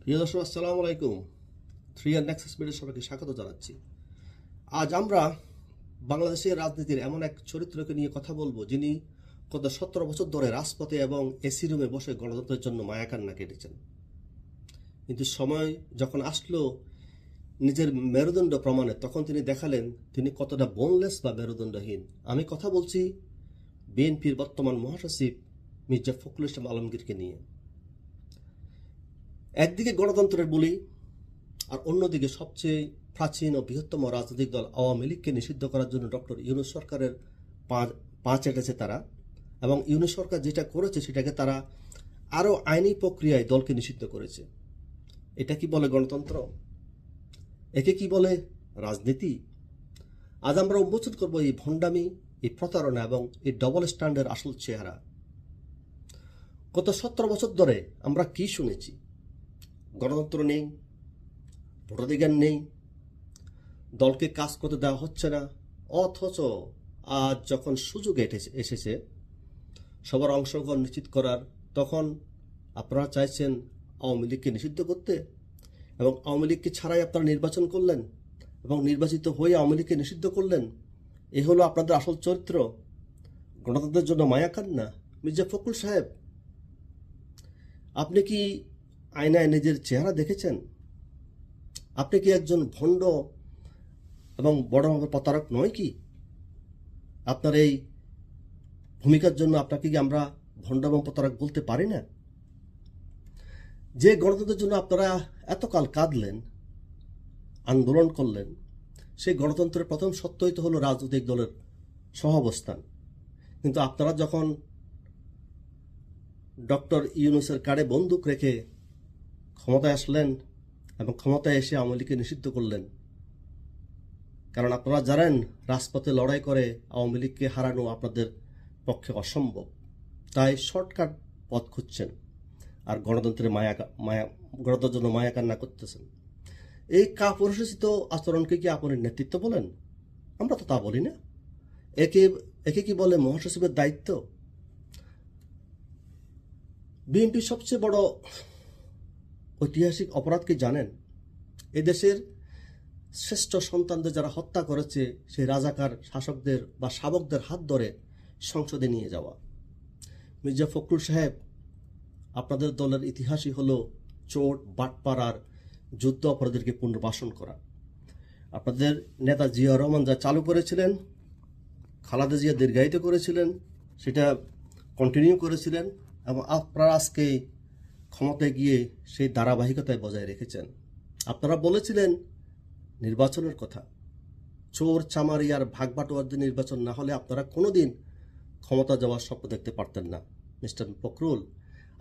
প্রিয় দর্শক, আসসালামু আলাইকুম। থ্রি আর নেক্সাস মিডিয়ার সবাইকে স্বাগত জানাচ্ছি। আজ আমরা বাংলাদেশের রাজনীতির এমন এক চরিত্রকে নিয়ে কথা বলবো, যিনি গত 17 বছর ধরে রাজপথে এবং এসি রুমে বসে গণতন্ত্রের জন্য মায়াকান্না কেটেছেন। কিন্তু সময় যখন আসলো নিজের মেরুদণ্ড প্রমাণে, তখন তিনি দেখালেন তিনি কতটা বোনলেস বা মেরুদণ্ডহীন। আমি কথা বলছি বিএনপির বর্তমান মহাসচিব মির্জা ফখরুল ইসলাম আলমগীরকে নিয়ে। একদিকে গণতন্ত্রের বলি, আর অন্যদিকে সবচেয়ে প্রাচীন ও বৃহত্তম রাজনৈতিক দল আওয়ামী লীগকে নিষিদ্ধ করার জন্য ডক্টর ইউনূস সরকারের পা চেটেছে তারা, এবং ইউনূস সরকার যেটা করেছে সেটাকে তারা আরও আইনি প্রক্রিয়ায় দলকে নিষিদ্ধ করেছে। এটা কি বলে গণতন্ত্র? একে কি বলে রাজনীতি? আজ আমরা উন্মোচন করব এই ভণ্ডামি, এই প্রতারণা এবং এই ডবল স্ট্যান্ডার্ড আসল চেহারা। গত 17 বছর ধরে আমরা কি শুনেছি? গণতন্ত্র নেই, ভোটাধিকার নেই, দলকে কাজ করতে দেওয়া হচ্ছে না। অথচ আজ যখন সুযোগ এসেছে সবার অংশগ্রহণ নিশ্চিত করার, তখন আপনারা চাইছেন আওয়ামী লীগকে নিষিদ্ধ করতে, এবং আওয়ামী লীগকে ছাড়াই আপনারা নির্বাচন করলেন এবং নির্বাচিত হয়ে আওয়ামী লীগকে নিষিদ্ধ করলেন। এ হলো আপনাদের আসল চরিত্র। গণতন্ত্রের জন্য মায়াকান্না। মির্জা ফখরুল সাহেব, আপনি কি আয়নায় নিজের চেহারা দেখেছেন? আপনি কি একজন ভণ্ড এবং বড় প্রতারক নয় কি? আপনার এই ভূমিকার জন্য আপনাকে কি আমরা ভণ্ড এবং প্রতারক বলতে পারি না? যে গণতন্ত্রের জন্য আপনারা এতকাল কাঁদলেন, আন্দোলন করলেন, সেই গণতন্ত্রের প্রথম সত্যই তো হলো রাজনৈতিক দলের সহাবস্থান। কিন্তু আপনারা যখন ডক্টর ইউনূসের কাঁধে বন্দুক রেখে ক্ষমতায় আসলেন এবং ক্ষমতায় এসে আওয়ামী লীগকে নিষিদ্ধ করলেন, কারণ আপনারা জানেন রাজপথে লড়াই করে আওয়ামী লীগকে হারানো আপনাদের পক্ষে অসম্ভব, তাই শর্টকাট পথ খুঁজছেন আর গণতন্ত্রের গণতন্ত্রের জন্য মায়াকান্না করতেছেন। এই কাপুরুষোচিত আচরণকে কি আপনি নেতৃত্ব বলেন? আমরা তো তা বলি না। একে কি বলে মহাসচিবের দায়িত্ব? বিএনপির সবচেয়ে বড় ঐতিহাসিক অপরাধ কি জানেন? এদেশের শ্রেষ্ঠ সন্তানদের যারা হত্যা করেছে সেই রাজাকার শাসকদের বা শাবকদের হাত ধরে সংসদে নিয়ে যাওয়া। মির্জা ফখরুল সাহেব, আপনাদের দলের ইতিহাসই হলো চোট, বাটপার আর যুদ্ধ অপরাধীদেরকে পুনর্বাসন করা। আপনাদের নেতা জিয়া রহমান যা চালু করেছিলেন, খালেদা জিয়া দীর্ঘায়িত করেছিলেন, সেটা কন্টিনিউ করেছিলেন, এবং আপনারা আজকে ক্ষমতায় গিয়ে সেই ধারাবাহিকতায় বজায় রেখেছেন। আপনারা বলেছিলেন নির্বাচনের কথা, চোর চামারি আর ভাগবাটোয়ারদের নির্বাচন না হলে আপনারা কোনোদিন ক্ষমতা যাওয়ার স্বপ্ন দেখতে পারতেন না। মিস্টার ফখরুল,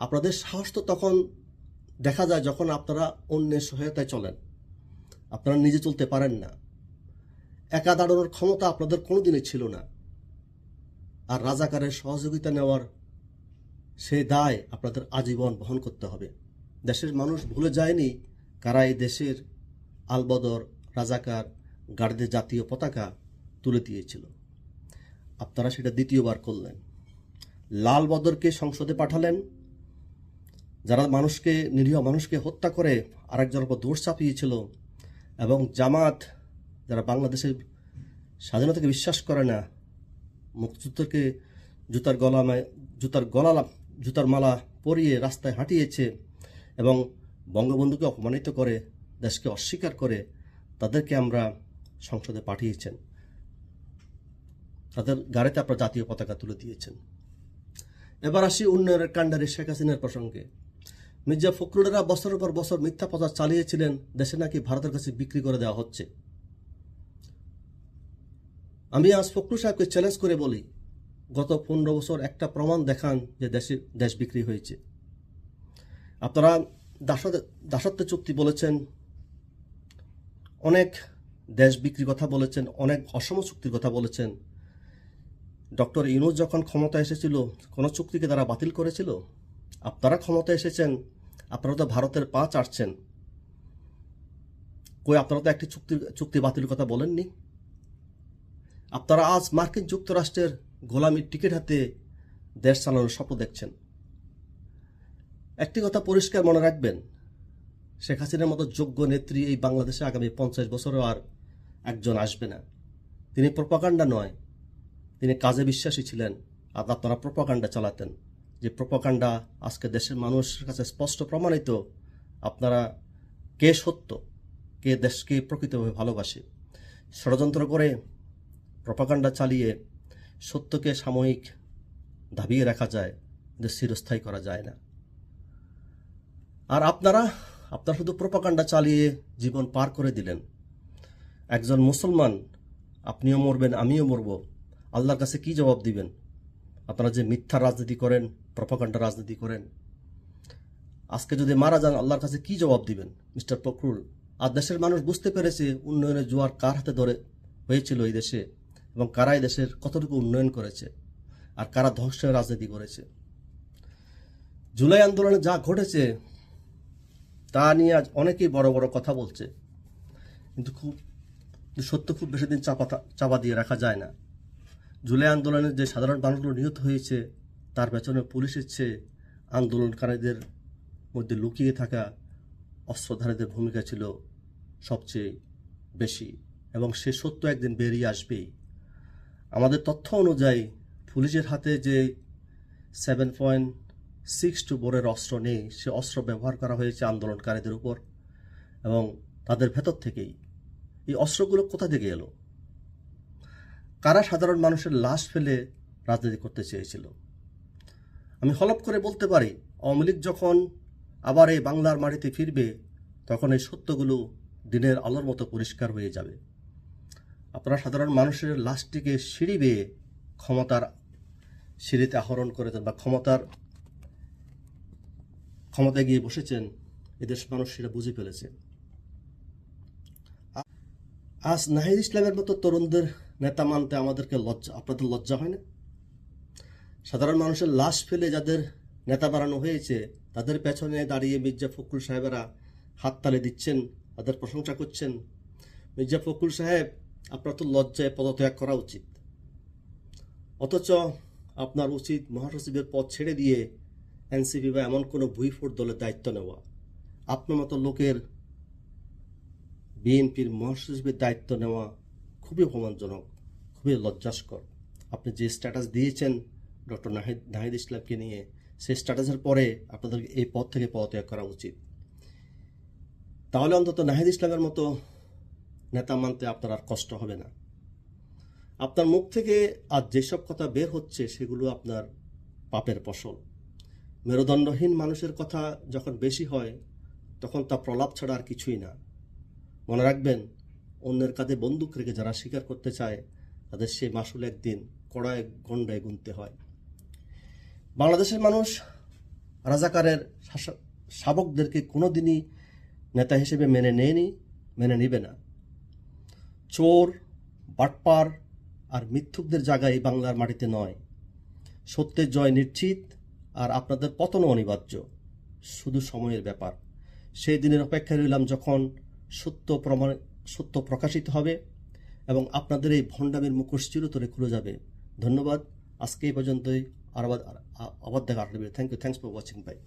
আপনাদের সাহস তো তখন দেখা যায় যখন আপনারা অন্যের সহায়তায় চলেন, আপনারা নিজে চলতে পারেন না। একা দাঁড়ানোর ক্ষমতা আপনাদের কোনোদিনই ছিল না, আর রাজাকারের সহযোগিতা নেওয়ার সেই দায় আপনাদের আজীবন বহন করতে হবে। দেশের মানুষ ভুলে যায়নি কারা এই দেশের আলবদর, রাজাকার, গার্ডদের জাতীয় পতাকা তুলে দিয়েছিল। আপনারা সেটা দ্বিতীয়বার করলেন। লাল বদরকে সংসদে পাঠালেন, যারা নিরীহ মানুষকে হত্যা করে আরেকজনের উপর দোষ চাপিয়েছিল, এবং জামাত, যারা বাংলাদেশের স্বাধীনতাকে বিশ্বাস করে না, মুক্তিযুদ্ধকে জুতার মালা পরিয়ে রাস্তায় হাঁটিয়েছে এবং বঙ্গবন্ধুকে অপমানিত করে দেশকে অস্বীকার করে, তাদেরকে আমরা সংসদে পাঠিয়েছেন। তাদের গাড়িতে আপনারা জাতীয় পতাকা তুলে দিয়েছেন। এবার আসি উন্নয়নের কাণ্ডারি শেখ হাসিনার প্রসঙ্গে। মির্জা ফখরুলেরা বছরের পর বছর মিথ্যা প্রচার চালিয়েছিলেন দেশে নাকি ভারতের কাছে বিক্রি করে দেওয়া হচ্ছে। আমি আজ ফখরুল সাহেবকে চ্যালেঞ্জ করে বলি, গত 15 বছর একটা প্রমাণ দেখান যে দেশ বিক্রি হয়েছে। আপনারা দাসত্ব চুক্তি বলেছেন, অনেক দেশ বিক্রির কথা বলেছেন, অনেক অসম চুক্তির কথা বলেছেন। ডক্টর ইউনূস যখন ক্ষমতা এসেছিল, কোনো চুক্তিকে তারা বাতিল করেছিল? আপনারা ক্ষমতা এসেছেন, আপনারা তো ভারতের পা চাটছেন। আপনারা তো একটি চুক্তি বাতিল কথা বলেননি। আপনারা আজ মার্কিন যুক্তরাষ্ট্রের গোলামির টিকিট হাতে দেশ চালানোর স্বপ্ন দেখছেন। একটি কথা পরিষ্কার মনে রাখবেন, শেখ হাসিনার মতো যোগ্য নেত্রী এই বাংলাদেশে আগামী 50 বছরও আর একজন আসবে না। তিনি প্রপাগান্ডা নয়, তিনি কাজে বিশ্বাসী ছিলেন। আর আপনারা প্রপাগান্ডা চালাতেন, যে প্রপাগান্ডা আজকে দেশের মানুষের কাছে স্পষ্ট প্রমাণিত আপনারা কে সত্য, কে দেশকে প্রকৃতভাবে ভালোবাসে। ষড়যন্ত্র করে প্রপাগান্ডা চালিয়ে সত্যকে সাময়িক দাবিয়ে রাখা যায়, কিন্তু চিরস্থায়ী করা যায় না। আর আপনারা শুধু প্রপাগান্ডা চালিয়ে জীবন পার করে দিলেন। একজন মুসলমান, আপনিও মরবেন, আমিও মরব, আল্লাহর কাছে কি জবাব দিবেন? আপনারা যে মিথ্যা রাজনীতি করেন, প্রপাগান্ডা রাজনীতি করেন, আজকে যদি মারা যান আল্লাহর কাছে কি জবাব দিবেন মিস্টার ফখরুল? আর দেশের মানুষ বুঝতে পেরেছে উন্নয়নের জোয়ার কার হাতে ধরে হয়েছিল এই দেশে, এবং কারা এই দেশের কতটুকু উন্নয়ন করেছে আর কারা ধ্বংসের রাজনীতি করেছে। জুলাই আন্দোলনে যা ঘটেছে তা নিয়ে আজ অনেকেই বড় বড় কথা বলছে, কিন্তু সত্য খুব বেশি দিন চাপা দিয়ে রাখা যায় না। জুলাই আন্দোলনে যে সাধারণ মানুষগুলো নিহত হয়েছে তার পেছনে পুলিশের চেয়ে আন্দোলনকারীদের মধ্যে লুকিয়ে থাকা অস্ত্রধারীদের ভূমিকা ছিল সবচেয়ে বেশি, এবং সে সত্য একদিন বেরিয়ে আসবেই। আমাদের তথ্য অনুযায়ী পুলিশের হাতে যে 7.62 বোরের অস্ত্র নেই, সে অস্ত্র ব্যবহার করা হয়েছে আন্দোলনকারীদের উপর এবং তাদের ভেতর থেকেই। এই অস্ত্রগুলো কোথা থেকে এলো? কারা সাধারণ মানুষের লাশ ফেলে রাজনীতি করতে চেয়েছিল? আমি হলপ করে বলতে পারি, আওয়ামী লীগ যখন আবার এই বাংলার মাটিতে ফিরবে তখন এই সত্যগুলো দিনের আলোর মতো পরিষ্কার হয়ে যাবে। আপনারা সাধারণ মানুষের লাশটিকে সিঁড়ি বেয়ে ক্ষমতার সিঁড়িতে আহরণ করেছেন বা ক্ষমতায় গিয়ে বসেছেন, এদেশ মানুষ সেটা বুঝে ফেলেছে। আজ নাহিদ ইসলামের মতো তরুণদের নেতা মানতে আপনাদের লজ্জা হয় না? সাধারণ মানুষের লাশ ফেলে যাদের নেতা বানানো হয়েছে তাদের পেছনে দাঁড়িয়ে মির্জা ফখরুল সাহেবেরা হাততালি দিচ্ছেন, তাদের প্রশংসা করছেন। মির্জা ফখরুল সাহেব, আপনার তো লজ্জায় পদত্যাগ করা উচিত। অথচ আপনার উচিত মহাসচিবের পদ ছেড়ে দিয়ে এনসিপি বা এমন কোনো ভুইফোট দলের দায়িত্ব নেওয়া। আপনার মতো লোকের বিএনপির মহাসচিবের দায়িত্ব নেওয়া খুবই অপমানজনক, খুবই লজ্জাস্কর। আপনি যে স্ট্যাটাস দিয়েছেন ডক্টর নাহিদ ইসলামকে নিয়ে, সেই স্ট্যাটাসের পরে আপনাদের এই পদ থেকে পদত্যাগ করা উচিত। তাহলে অন্তত নাহিদ ইসলামের মতো নেতা মানতে আপনার আর কষ্ট হবে না। আপনার মুখ থেকে আজ যেসব কথা বের হচ্ছে সেগুলো আপনার পাপের ফসল। মেরুদণ্ডহীন মানুষের কথা যখন বেশি হয় তখন তা প্রলাপ ছাড়া আর কিছুই না। মনে রাখবেন, অন্যের কাঁধে বন্দুক রেখে যারা স্বীকার করতে চায় তাদের সে মাসুল একদিন কড়ায় গন্ডায় গুনতে হয়। বাংলাদেশের মানুষ রাজাকারের শাবকদেরকে কোনোদিনই নেতা হিসেবে মেনে নেয়নি, মেনে নিবে না। চোর, বাটপার আর মিথ্যুকদের জায়গায় বাংলার মাটিতে নয়। সত্যের জয় নিশ্চিত, আর আপনাদের পতনও অনিবার্য, শুধু সময়ের ব্যাপার। সেই দিনের অপেক্ষায় রইলাম যখন সত্য প্রকাশিত হবে এবং আপনাদের এই ভণ্ডামের মুখোশ চিরতরে খুলে যাবে। ধন্যবাদ। আজকে এই পর্যন্তই। আবার দেখা হবে। Thanks for watching. বাই।